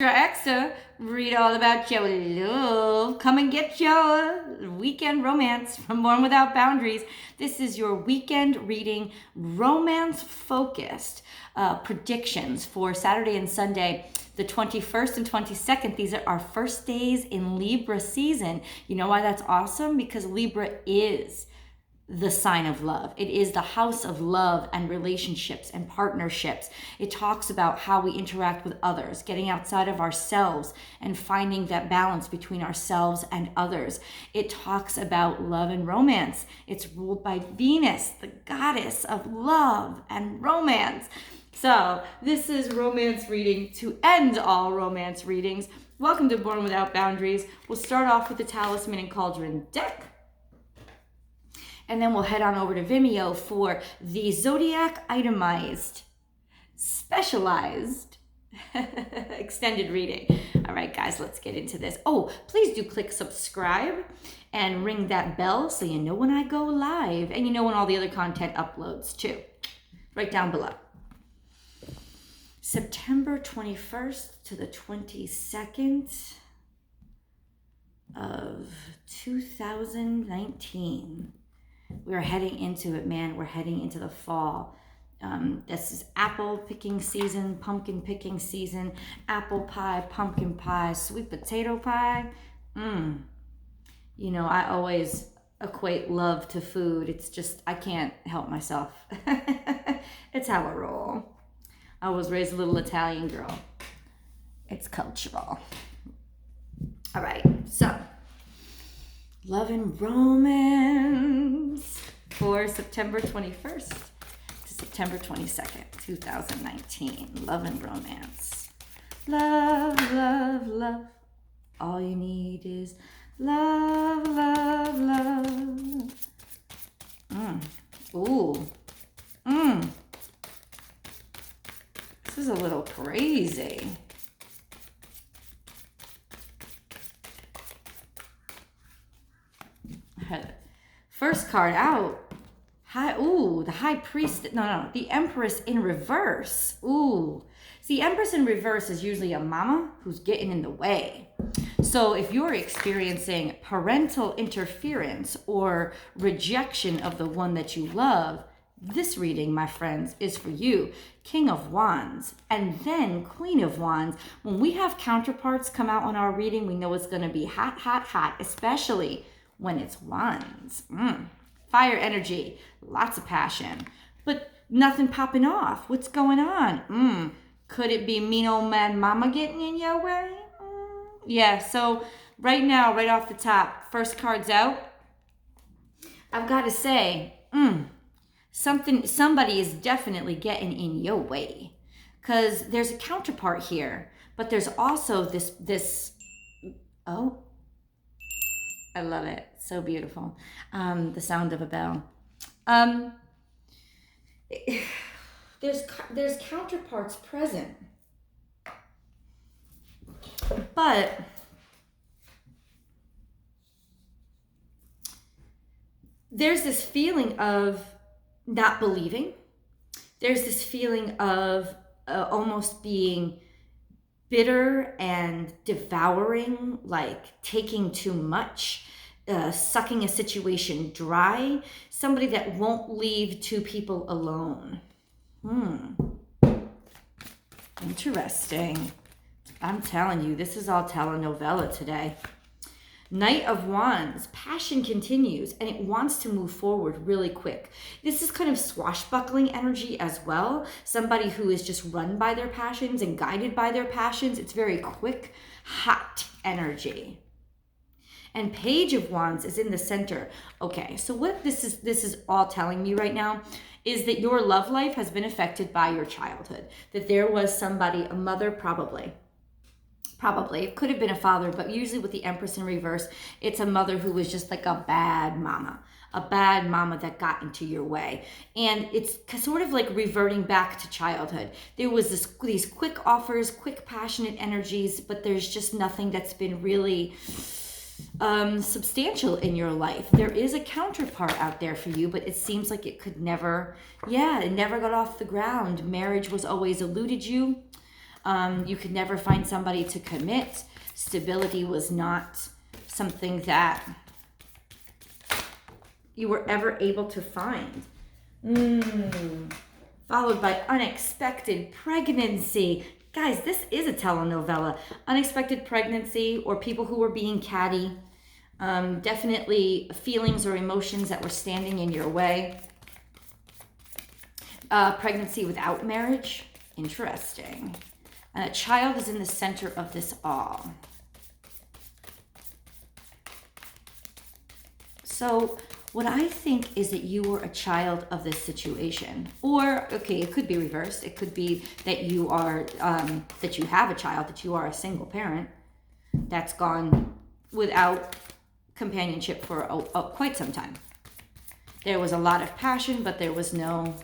Extra, read all about your love. Come and get your weekend romance from Born Without Boundaries. This is your weekend reading, romance focused predictions for Saturday and Sunday, the 21st and 22nd. These are our first days in Libra season. You know why that's awesome? Because Libra is the sign of love. It is the house of love and relationships and partnerships. It talks about how we interact with others, getting outside of ourselves and finding that balance between ourselves and others. It talks about love and romance. It's ruled by Venus, the goddess of love and romance. So this is romance reading to end all romance readings. Welcome to Born Without Boundaries. We'll start off with the Talisman and Cauldron deck. And then we'll head on over to Vimeo for the Zodiac itemized, specialized, extended reading. All right, guys, let's get into this. Oh, please do click subscribe and ring that bell so you know when I go live. And you know when all the other content uploads too. Right down below. September 21st to the 22nd of 2019. We're heading into it, man. We're heading into the fall. This is apple picking season, pumpkin picking season, apple pie, pumpkin pie, sweet potato pie. You know, I always equate love to food. It's just, I can't help myself. It's how I roll. I was raised a little Italian girl. It's cultural. All right, so love and romance for September 21st to September 22nd, 2019. Love and romance. Love, love, love. All you need is love, love, love. Ooh. This is a little crazy. First card out. The High Priest. No, the Empress in reverse. Ooh. See, Empress in reverse is usually a mama who's getting in the way. So if you're experiencing parental interference or rejection of the one that you love, this reading, my friends, is for you. King of Wands and then Queen of Wands. When we have counterparts come out on our reading, we know it's going to be hot, hot, hot, especially when it's wands. Fire energy, lots of passion, but nothing popping off. What's going on? Could it be mean old man mama getting in your way? Yeah, so right now, right off the top, first card's out. I've got to say, somebody is definitely getting in your way, because there's a counterpart here, but there's also this, oh, I love it. So beautiful. The sound of a bell. There's counterparts present. But there's this feeling of not believing. There's this feeling of almost being bitter and devouring, like taking too much, sucking a situation dry, somebody that won't leave two people alone. Interesting. I'm telling you, this is all telenovela today. Knight of Wands, passion continues and it wants to move forward really quick. This is kind of swashbuckling energy as well. Somebody who is just run by their passions and guided by their passions. It's very quick, hot energy. And Page of Wands is in the center. Okay, so what this is all telling me right now is that your love life has been affected by your childhood. That there was somebody, a mother probably. It could have been a father, but usually with the Empress in reverse, it's a mother who was just like a bad mama that got into your way. And it's sort of like reverting back to childhood. There was these quick offers, quick passionate energies, but there's just nothing that's been really substantial in your life. There is a counterpart out there for you, but it seems like it could never, it never got off the ground. Marriage was always eluded you. You could never find somebody to commit. Stability was not something that you were ever able to find. Followed by unexpected pregnancy. Guys, this is a telenovela. Unexpected pregnancy, or people who were being catty. Definitely feelings or emotions that were standing in your way. Pregnancy without marriage. Interesting. And a child is in the center of this all. So what I think is that you were a child of this situation. Or, okay, it could be reversed. It could be that you are, that you have a child, that you are a single parent that's gone without companionship for quite some time. There was a lot of passion, but there was no,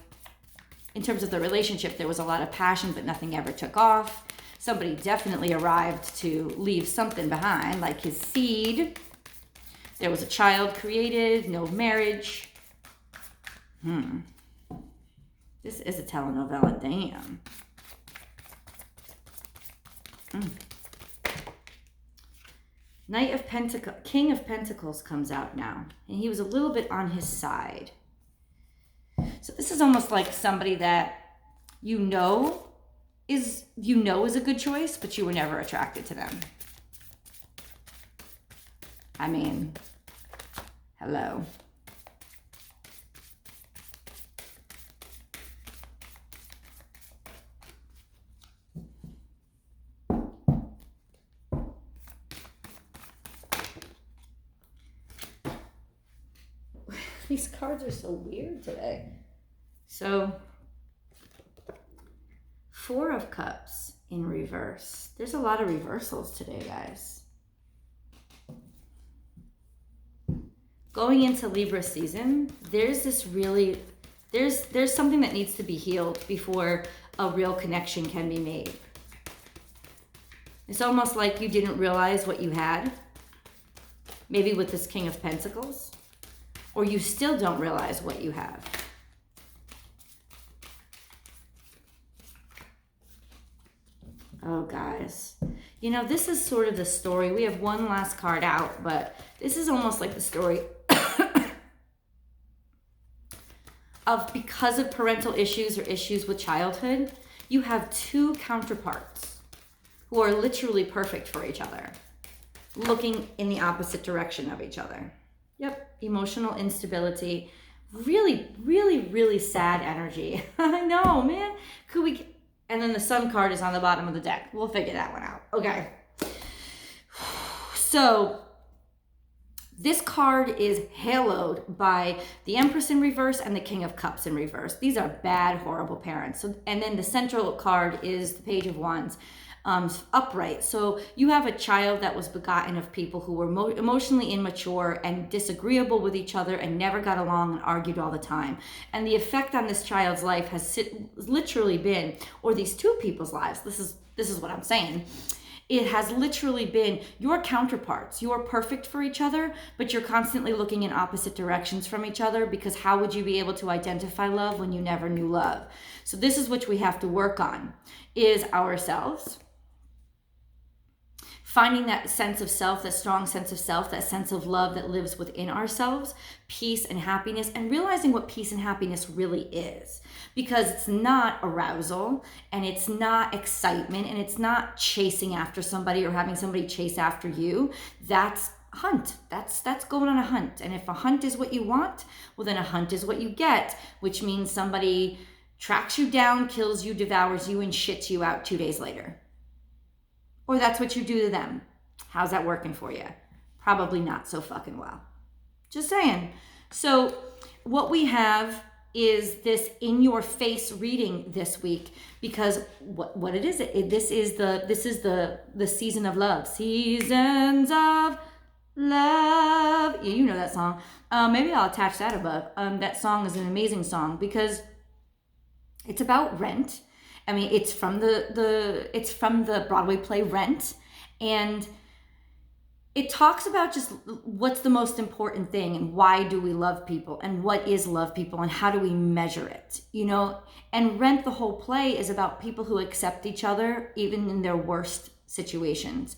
in terms of the relationship, there was a lot of passion, but nothing ever took off. Somebody definitely arrived to leave something behind, like his seed. There was a child created, no marriage. This is a telenovela, damn. Knight of Pentacles, King of Pentacles comes out now. And he was a little bit on his side. So this is almost like somebody that you know is a good choice, but you were never attracted to them. I mean, hello. These cards are so weird today. So, Four of Cups in reverse. There's a lot of reversals today, guys. Going into Libra season, there's this really, there's something that needs to be healed before a real connection can be made. It's almost like you didn't realize what you had, maybe with this King of Pentacles, or you still don't realize what you have. Oh, guys. You know, this is sort of the story. We have one last card out, but this is almost like the story of, because of parental issues or issues with childhood, you have two counterparts who are literally perfect for each other, looking in the opposite direction of each other. Yep, emotional instability. Really, really, really sad energy. I know, man. Could we... And then the Sun card is on the bottom of the deck. We'll figure that one out. Okay. So this card is haloed by the Empress in reverse and the King of Cups in reverse. These are bad, horrible parents. So, and then the central card is the Page of Wands upright. So you have a child that was begotten of people who were emotionally immature and disagreeable with each other and never got along and argued all the time. And the effect on this child's life has literally been, or these two people's lives, this is what I'm saying. It has literally been your counterparts. You are perfect for each other, but you're constantly looking in opposite directions from each other, because how would you be able to identify love when you never knew love? So this is what we have to work on, is ourselves. Finding that sense of self, that strong sense of self, that sense of love that lives within ourselves, peace and happiness, and realizing what peace and happiness really is. Because it's not arousal, and it's not excitement, and it's not chasing after somebody or having somebody chase after you. That's hunt. That's going on a hunt. And if a hunt is what you want, well, then a hunt is what you get, which means somebody tracks you down, kills you, devours you, and shits you out 2 days later. Or that's what you do to them. How's that working for you? Probably not so fucking well. Just saying. So what we have is this in your face reading this week, because what it is, this is the season of love. Seasons of love. Yeah, you know that song. Maybe I'll attach that above. That song is an amazing song because it's about rent. I mean, it's from the Broadway play Rent, and it talks about just what's the most important thing and why do we love people and what is love people and how do we measure it, you know? And Rent, the whole play, is about people who accept each other even in their worst situations.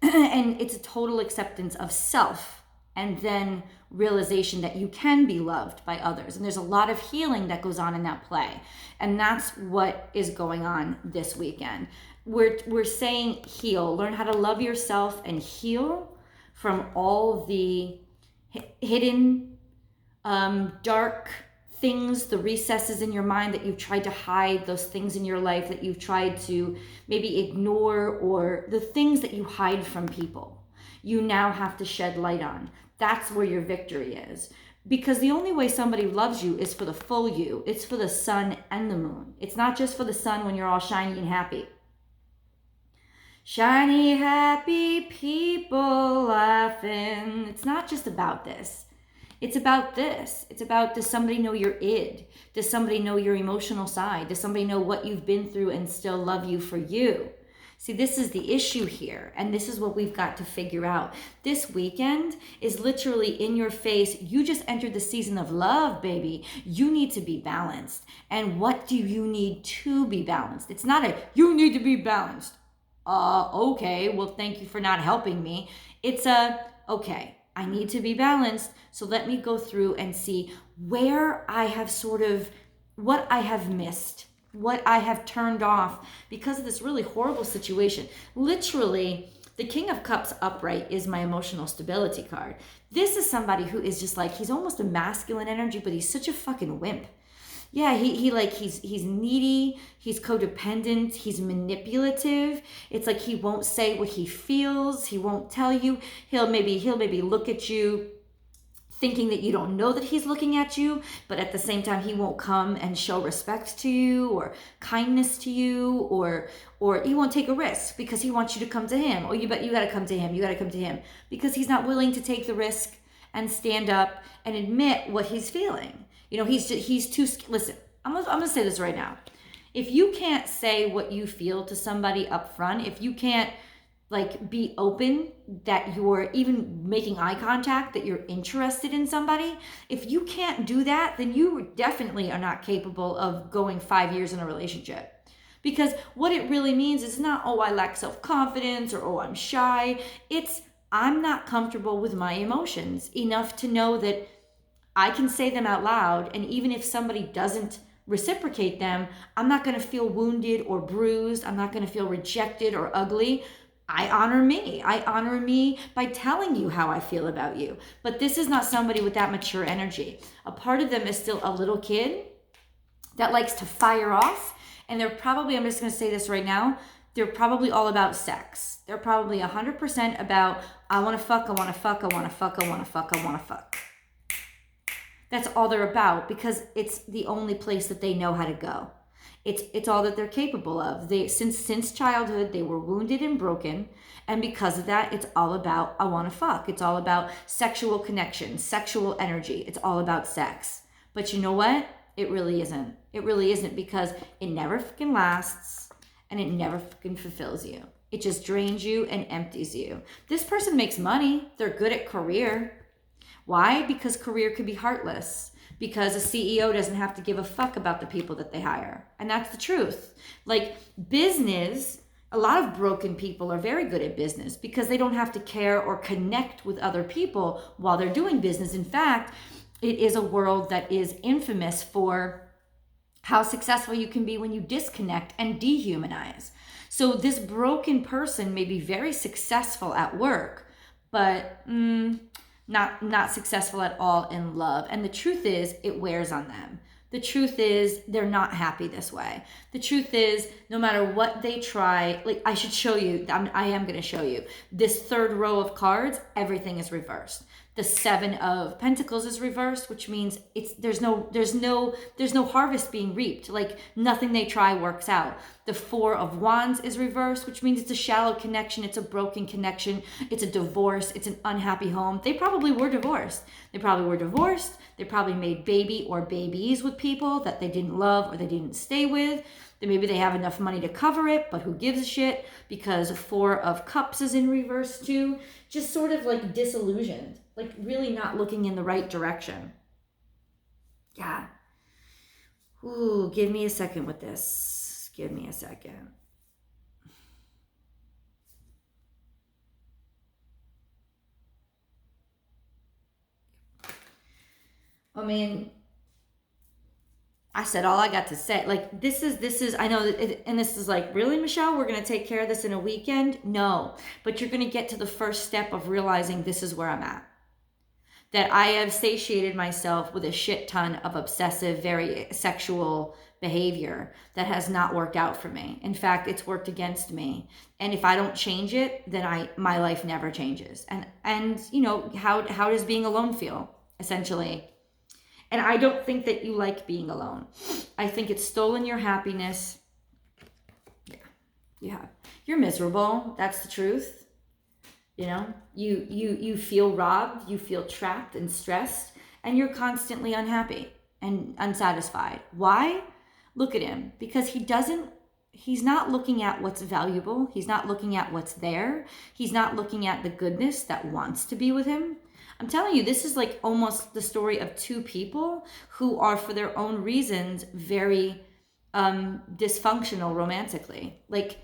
And it's a total acceptance of self and then realization that you can be loved by others. And there's a lot of healing that goes on in that play. And that's what is going on this weekend. We're saying heal, learn how to love yourself and heal from all the hidden, dark things, the recesses in your mind that you've tried to hide, those things in your life that you've tried to maybe ignore, or the things that you hide from people. You now have to shed light on. That's where your victory is. Because the only way somebody loves you is for the full you. It's for the sun and the moon. It's not just for the sun when you're all shiny and happy. Shiny, happy people laughing. It's not just about this. It's about this. It's about, does somebody know your id? Does somebody know your emotional side? Does somebody know what you've been through and still love you for you? See, this is the issue here, and this is what we've got to figure out. This weekend is literally in your face. You just entered the season of love, baby. You need to be balanced. And what do you need to be balanced? It's not a, you need to be balanced. Okay, well, thank you for not helping me. It's a, okay, I need to be balanced. So let me go through and see where I have sort of, what I have missed, what I have turned off because of this really horrible situation. Literally, the King of Cups upright is my emotional stability card. This is somebody who is just like, he's almost a masculine energy, but he's such a fucking wimp. Yeah, he's needy, he's codependent, he's manipulative. It's like he won't say what he feels, he won't tell you. He'll maybe look at you thinking that you don't know that he's looking at you, but at the same time he won't come and show respect to you or kindness to you, or he won't take a risk because he wants you to come to him. Oh, you got to come to him, because he's not willing to take the risk and stand up and admit what he's feeling. You know, he's too, listen, I'm gonna say this right now. If you can't say what you feel to somebody up front, if you can't like be open that you're even making eye contact, that you're interested in somebody, if you can't do that, then you definitely are not capable of going 5 years in a relationship. Because what it really means is not, oh, I lack self-confidence, or oh, I'm shy. It's, I'm not comfortable with my emotions enough to know that I can say them out loud, and even if somebody doesn't reciprocate them, I'm not going to feel wounded or bruised. I'm not going to feel rejected or ugly. I honor me. I honor me by telling you how I feel about you. But this is not somebody with that mature energy. A part of them is still a little kid that likes to fire off, and they're probably, I'm just going to say this right now, they're probably all about sex. They're probably 100% about, I want to fuck, I want to fuck, I want to fuck, I want to fuck, I want to fuck. That's all they're about, because it's the only place that they know how to go. It's all that they're capable of. They since childhood, they were wounded and broken, and because of that, it's all about, I want to fuck. It's all about sexual connection, sexual energy. It's all about sex. But you know what? It really isn't. It really isn't, because it never fucking lasts, and it never fucking fulfills you. It just drains you and empties you. This person makes money. They're good at career. Why? Because career could be heartless. Because a CEO doesn't have to give a fuck about the people that they hire. And that's the truth. Like business, a lot of broken people are very good at business because they don't have to care or connect with other people while they're doing business. In fact, it is a world that is infamous for how successful you can be when you disconnect and dehumanize. So this broken person may be very successful at work, but not successful at all in love. And the truth is, it wears on them. The truth is, they're not happy this way. The truth is, no matter what they try, like I should show you, I am going to show you this third row of cards, everything is reversed. The Seven of Pentacles is reversed, which means there's no harvest being reaped. Like nothing they try works out. The Four of Wands is reversed, which means it's a shallow connection, it's a broken connection, it's a divorce, it's an unhappy home. They probably were divorced. They probably made baby or babies with people that they didn't love or they didn't stay with. Then maybe they have enough money to cover it, but who gives a shit? Because Four of Cups is in reverse too. Just sort of like disillusioned, like really not looking in the right direction. Yeah. Ooh, give me a second with this. Give me a second. I mean, I said all I got to say. Like, this is, I know, and this is like, really, Michelle, we're going to take care of this in a weekend? No, but you're going to get to the first step of realizing this is where I'm at. That I have satiated myself with a shit ton of obsessive, very sexual behavior that has not worked out for me. In fact, it's worked against me. And if I don't change it, then my life never changes. And you know, how does being alone feel, essentially? And I don't think that you like being alone. I think it's stolen your happiness. Yeah. You're miserable. That's the truth. You know, you feel robbed, you feel trapped and stressed, and you're constantly unhappy and unsatisfied. Why? Look at him. Because he's not looking at what's valuable. He's not looking at what's there. He's not looking at the goodness that wants to be with him. I'm telling you, this is like almost the story of two people who are, for their own reasons, very dysfunctional romantically. Like,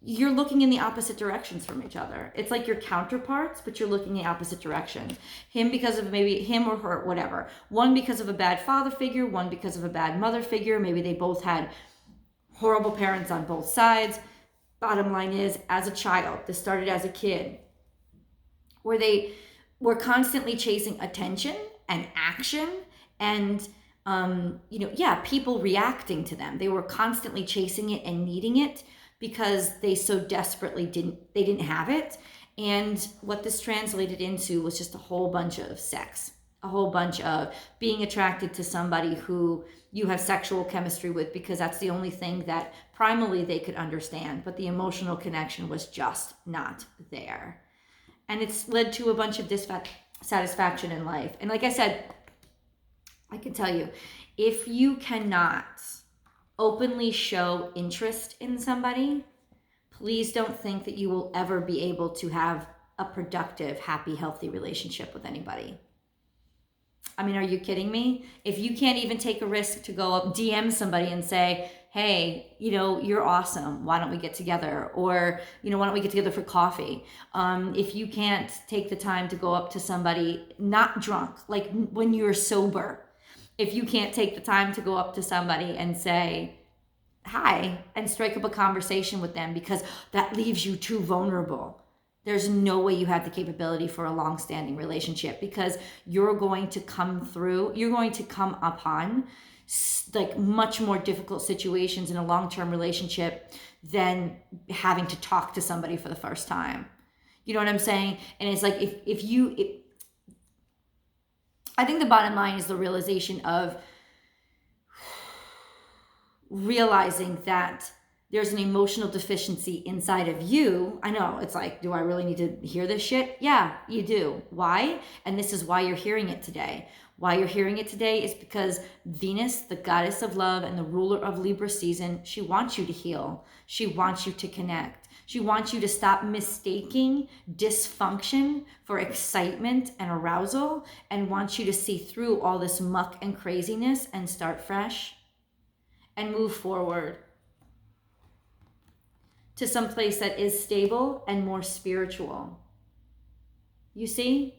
you're looking in the opposite directions from each other. It's like you're counterparts, but you're looking in the opposite direction. Him because of maybe him or her, whatever. One because of a bad father figure, one because of a bad mother figure. Maybe they both had horrible parents on both sides. Bottom line is, as a child, this started as a kid, where they were constantly chasing attention and action and people reacting to them. They were constantly chasing it and needing it because they so desperately didn't have it. And what this translated into was just a whole bunch of sex, a whole bunch of being attracted to somebody who you have sexual chemistry with because that's the only thing that primarily they could understand, but the emotional connection was just not there. And it's led to a bunch of dissatisfaction in life. And like I said, I can tell you, if you cannot openly show interest in somebody, please don't think that you will ever be able to have a productive, happy, healthy relationship with anybody. I mean, are you kidding me? If you can't even take a risk to go up, DM somebody and say, hey, you're awesome. Why don't we get together? Or, why don't we get together for coffee? If you can't take the time to go up to somebody, not drunk, like when you're sober, if you can't take the time to go up to somebody and say hi and strike up a conversation with them because that leaves you too vulnerable, there's no way you have the capability for a long-standing relationship, because you're going to come upon like much more difficult situations in a long-term relationship than having to talk to somebody for the first time. You know what I'm saying? And it's like, I think the bottom line is the realization of realizing that there's an emotional deficiency inside of you. I know, it's like, do I really need to hear this shit? Yeah, you do. Why? And this is why you're hearing it today. Why you're hearing it today is because Venus, the goddess of love and the ruler of Libra season, she wants you to heal. She wants you to connect. She wants you to stop mistaking dysfunction for excitement and arousal, and wants you to see through all this muck and craziness and start fresh and move forward to some place that is stable and more spiritual. You see?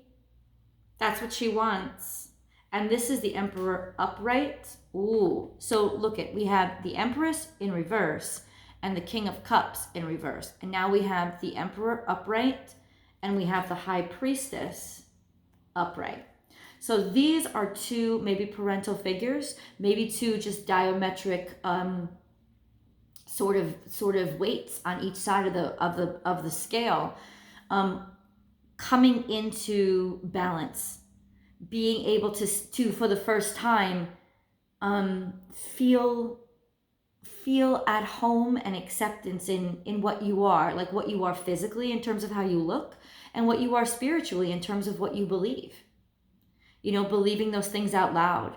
That's what she wants. And this is the Emperor upright. Ooh. So look we have the Empress in reverse and the King of Cups in reverse. And now we have the Emperor upright and we have the High Priestess upright. So these are two maybe parental figures, maybe two just diametric sort of weights on each side of the scale. coming into balance, being able to for the first time, feel at home and acceptance in what you are, like what you are physically in terms of how you look, and what you are spiritually in terms of what you believe. You know, believing those things out loud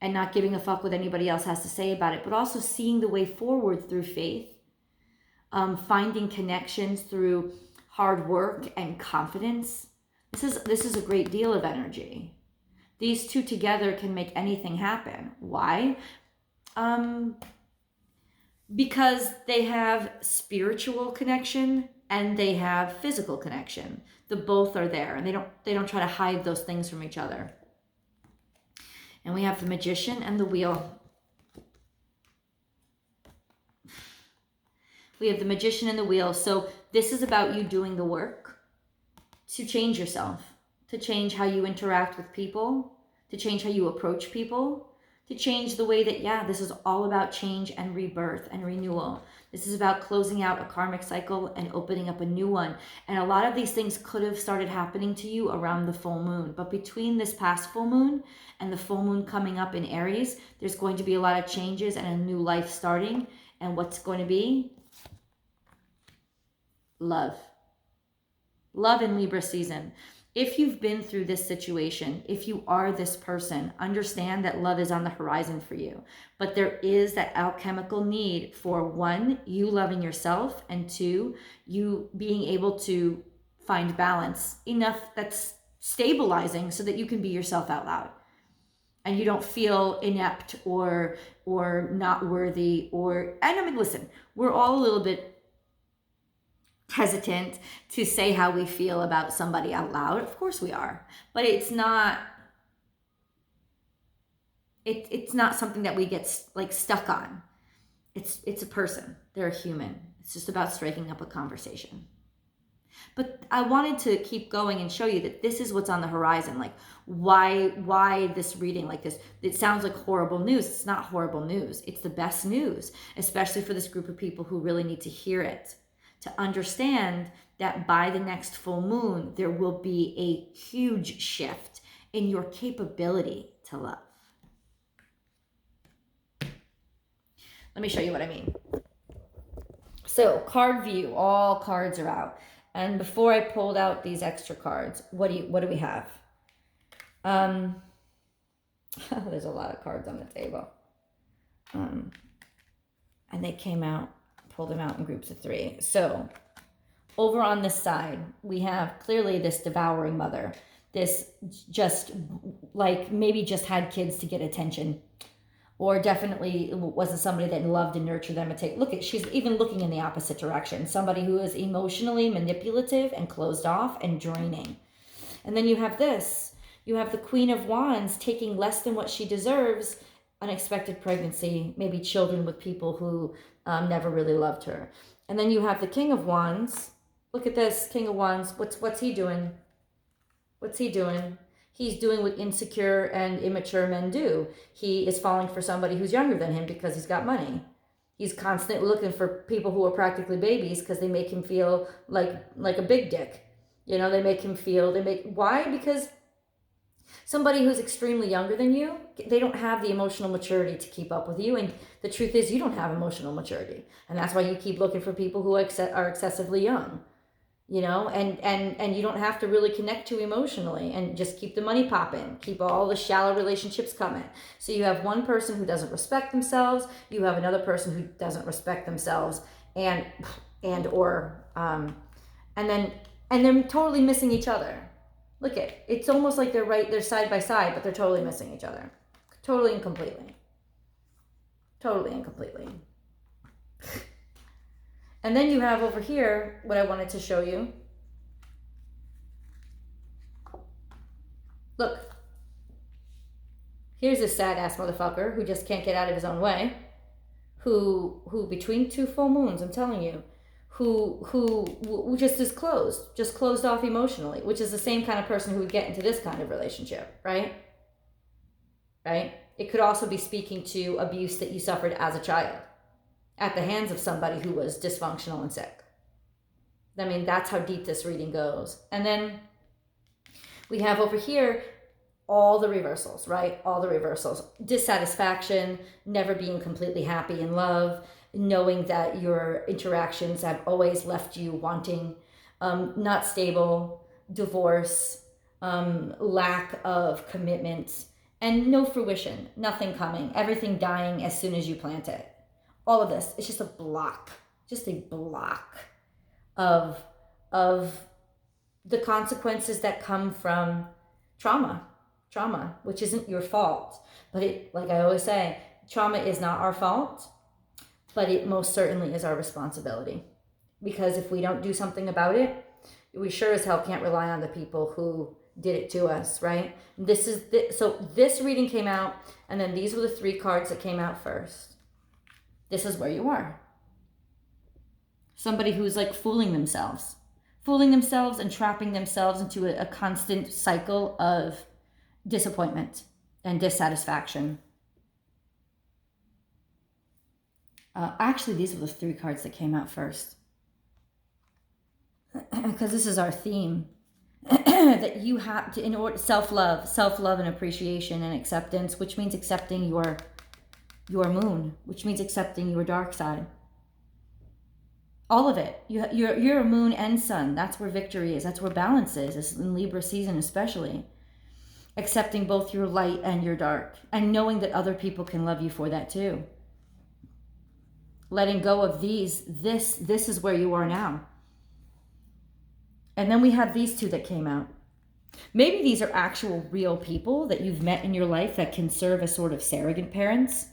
and not giving a fuck what anybody else has to say about it, but also seeing the way forward through faith, finding connections through hard work and confidence. This is a great deal of energy. These two together can make anything happen. Why? Because they have spiritual connection and they have physical connection. The both are there, and they don't try to hide those things from each other. And we have the Magician and the Wheel. We have the Magician and the Wheel. So this is about you doing the work to change yourself, to change how you interact with people, to change how you approach people, to change the way that, this is all about change and rebirth and renewal. This is about closing out a karmic cycle and opening up a new one. And a lot of these things could have started happening to you around the full moon. But between this past full moon and the full moon coming up in Aries, there's going to be a lot of changes and a new life starting. And what's going to be? Love. Love in Libra season. If you've been through this situation, if you are this person, understand that love is on the horizon for you. But there is that alchemical need for, one, you loving yourself, and two, you being able to find balance enough that's stabilizing so that you can be yourself out loud. And you don't feel inept or not worthy and I mean, listen, we're all a little bit hesitant to say how we feel about somebody out loud. Of course we are, but it's not something that we get like stuck on. It's a person. They're a human. It's just about striking up a conversation. But I wanted to keep going and show you that this is what's on the horizon. Like, why this reading like this? It sounds like horrible news. It's not horrible news. It's the best news, especially for this group of people who really need to hear it. To understand that by the next full moon, there will be a huge shift in your capability to love. Let me show you what I mean. So, card view, all cards are out. And before I pulled out these extra cards, what do we have? There's a lot of cards on the table. And they came out, pulled them out in groups of 3. So over on this side, we have clearly this devouring mother. This just like maybe just had kids to get attention, or definitely wasn't somebody that loved and nurtured them. She's even looking in the opposite direction. Somebody who is emotionally manipulative and closed off and draining. And then you have this. You have the Queen of Wands taking less than what she deserves, unexpected pregnancy, maybe children with people who never really loved her. And then you have the King of Wands. Look at this, King of Wands. What's he doing? What's he doing? He's doing what insecure and immature men do. He is falling for somebody who's younger than him because he's got money. He's constantly looking for people who are practically babies because they make him feel like a big dick. You know, why? Because somebody who's extremely younger than you, they don't have the emotional maturity to keep up with you. And the truth is, you don't have emotional maturity. And that's why you keep looking for people who are excessively young. You know, and you don't have to really connect to emotionally, and just keep the money popping, keep all the shallow relationships coming. So you have one person who doesn't respect themselves, you have another person who doesn't respect themselves, and they're totally missing each other. Look it's almost like they're side by side, but they're totally missing each other. Totally and completely. And then you have over here what I wanted to show you. Look. Here's this sad ass motherfucker who just can't get out of his own way. Who between 2 full moons, I'm telling you, who just is closed off emotionally, which is the same kind of person who would get into this kind of relationship, right? Right? It could also be speaking to abuse that you suffered as a child at the hands of somebody who was dysfunctional and sick. I mean, that's how deep this reading goes. And then we have over here all the reversals, right? All the reversals. Dissatisfaction, never being completely happy in love, knowing that your interactions have always left you wanting, not stable, divorce, lack of commitment, and no fruition, nothing coming, everything dying as soon as you plant it. All of this, it's just a block of the consequences that come from trauma, which isn't your fault. But it, like I always say, trauma is not our fault, but it most certainly is our responsibility. Because if we don't do something about it, we sure as hell can't rely on the people who did it to us, right? So this reading came out, and then these were the 3 cards that came out first. This is where you are. Somebody who's like fooling themselves and trapping themselves into a constant cycle of disappointment and dissatisfaction. Actually, these were the 3 cards that came out first. Because this is our theme. That you have to, in order, self-love and appreciation and acceptance, which means accepting your moon, which means accepting your dark side. All of it. You're a moon and sun. That's where victory is. That's where balance is in Libra season especially. Accepting both your light and your dark. And knowing that other people can love you for that too. Letting go of this is where you are now. And then we have these 2 that came out. Maybe these are actual real people that you've met in your life that can serve as sort of surrogate parents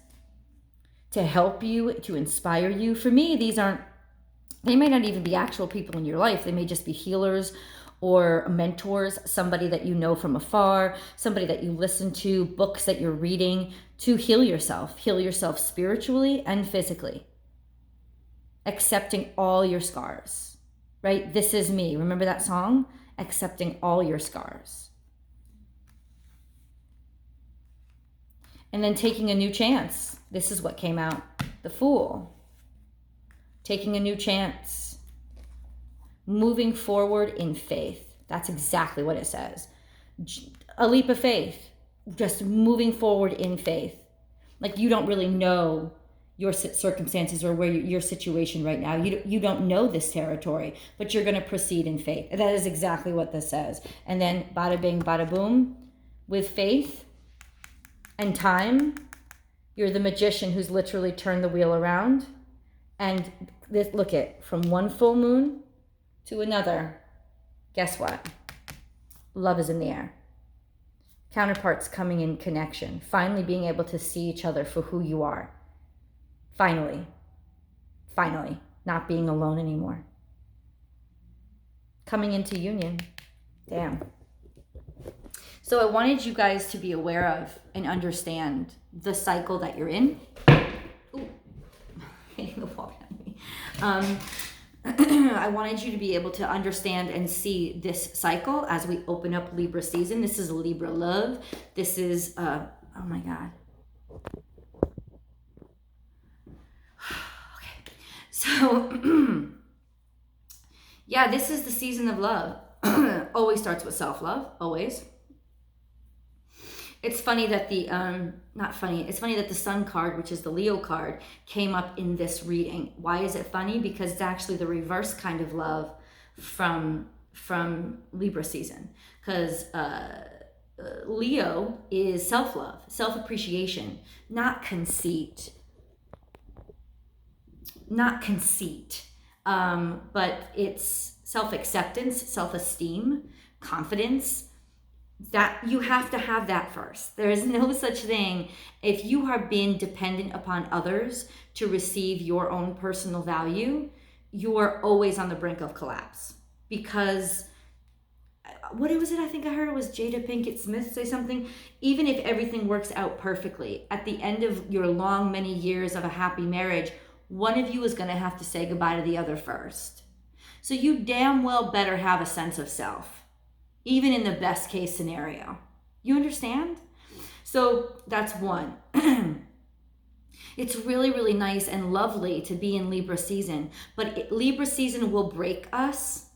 to help you, to inspire you. For me, they may not even be actual people in your life. They may just be healers or mentors, somebody that you know from afar, somebody that you listen to, books that you're reading to heal yourself spiritually and physically. Accepting all your scars, right? This is me. Remember that song? Accepting all your scars. And then taking a new chance. This is what came out. The Fool. Taking a new chance. Moving forward in faith. That's exactly what it says. A leap of faith. Just moving forward in faith. Like you don't really know your circumstances or where your situation right now. You don't know this territory, but you're going to proceed in faith. That is exactly what this says. And then bada bing, bada boom. With faith and time, you're the magician who's literally turned the wheel around. And this, look at, from one full moon to another, guess what? Love is in the air. Counterparts coming in connection. Finally being able to see each other for who you are. Finally, not being alone anymore. Coming into union. Damn. So I wanted you guys to be aware of and understand the cycle that you're in. Ooh, hitting the wall behind me. I wanted you to be able to understand and see this cycle as we open up Libra season. This is Libra love. This is, oh my God. So, yeah, this is the season of love. Always starts with self-love, always. It's funny that it's funny that the Sun card, which is the Leo card, came up in this reading. Why is it funny? Because it's actually the reverse kind of love from Libra season. Because Leo is self-love, self-appreciation, not conceit. But it's self-acceptance, self-esteem, confidence. That you have to have that first. There is no such thing. If you are being dependent upon others to receive your own personal value, you are always on the brink of collapse. Because what was it? I think I heard it was Jada Pinkett Smith say something. Even if everything works out perfectly, at the end of your long, many years of a happy marriage, one of you is going to have to say goodbye to the other first. So you damn well better have a sense of self, even in the best case scenario. You understand? So that's one. It's really, really nice and lovely to be in Libra season, but Libra season will break us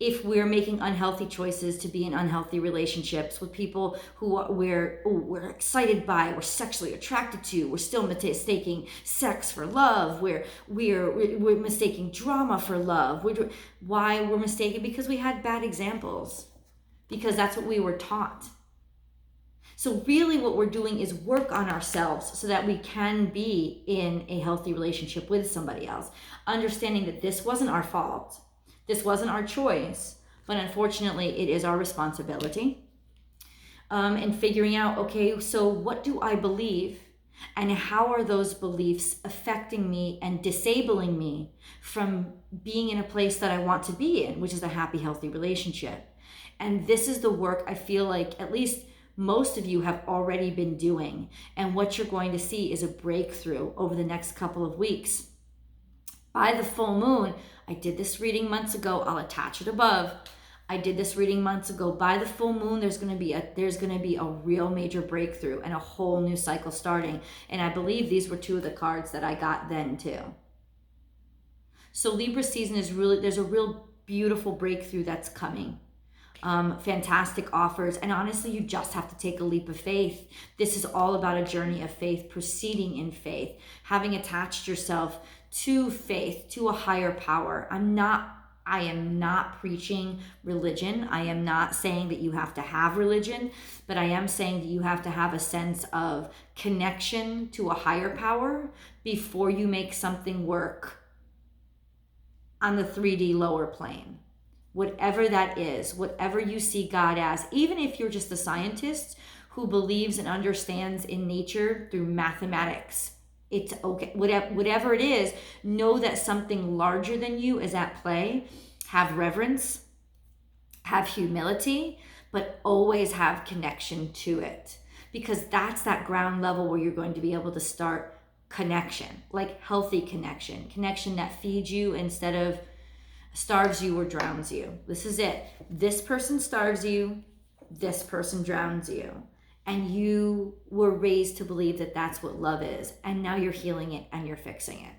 if we're making unhealthy choices to be in unhealthy relationships with people who we're excited by, we're sexually attracted to, we're still mistaking sex for love, we're mistaking drama for love. Why we're mistaken? Because we had bad examples, because that's what we were taught. So really what we're doing is work on ourselves so that we can be in a healthy relationship with somebody else, understanding that this wasn't our fault. This wasn't our choice, but unfortunately it is our responsibility. And figuring out, okay, so what do I believe and how are those beliefs affecting me and disabling me from being in a place that I want to be in, which is a happy, healthy relationship. And this is the work I feel like at least most of you have already been doing. And what you're going to see is a breakthrough over the next couple of weeks. By the full moon, I did this reading months ago. I'll attach it above. I did this reading months ago. By the full moon, there's going to be a real major breakthrough and a whole new cycle starting. And I believe these were two of the cards that I got then too. So Libra season is there's a real beautiful breakthrough that's coming. Fantastic offers. And honestly, you just have to take a leap of faith. This is all about a journey of faith, proceeding in faith, having attached yourself to faith, to a higher power. I am not preaching religion. I am not saying that you have to have religion, but I am saying that you have to have a sense of connection to a higher power before you make something work on the 3D lower plane. Whatever that is, whatever you see God as, even if you're just a scientist who believes and understands in nature through mathematics, it's okay. Whatever it is, know that something larger than you is at play. Have reverence, have humility, but always have connection to it. Because that's that ground level where you're going to be able to start connection, like healthy connection, connection that feeds you instead of starves you or drowns you. This is it. This person starves you, this person drowns you. And you were raised to believe that that's what love is. And now you're healing it and you're fixing it.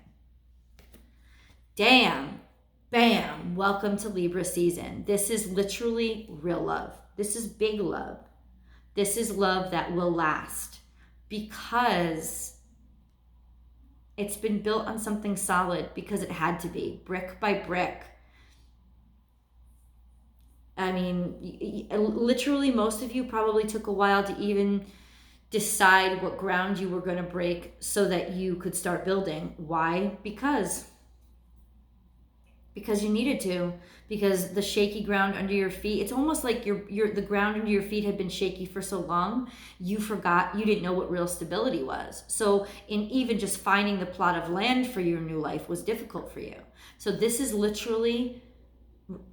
Damn. Bam. Welcome to Libra season. This is literally real love. This is big love. This is love that will last because it's been built on something solid, because it had to be, brick by brick. I mean, literally most of you probably took a while to even decide what ground you were going to break so that you could start building. Why? Because you needed to, because the shaky ground under your feet, it's almost like the ground under your feet had been shaky for so long, you forgot, you didn't know what real stability was. So in even just finding the plot of land for your new life was difficult for you. So this is literally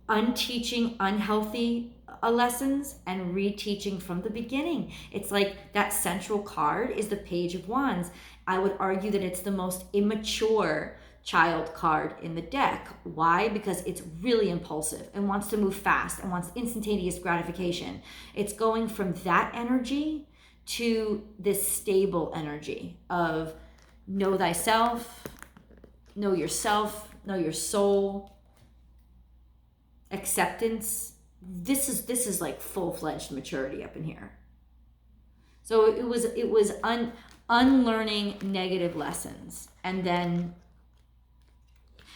unteaching unhealthy lessons and reteaching from the beginning. It's like that central card is the Page of Wands. I would argue that it's the most immature child card in the deck. Why? Because it's really impulsive and wants to move fast and wants instantaneous gratification. It's going from that energy to this stable energy of know thyself, know yourself, know your soul, acceptance. This is like full-fledged maturity up in here. So it was unlearning negative lessons, and then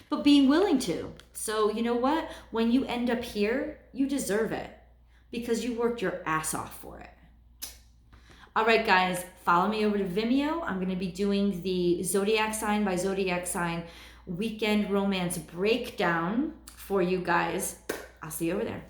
but being willing to. So you know what? When you end up here, you deserve it because you worked your ass off for it. All right, guys, follow me over to Vimeo. I'm going to be doing the zodiac sign by zodiac sign weekend romance breakdown for you guys. I'll see you over there.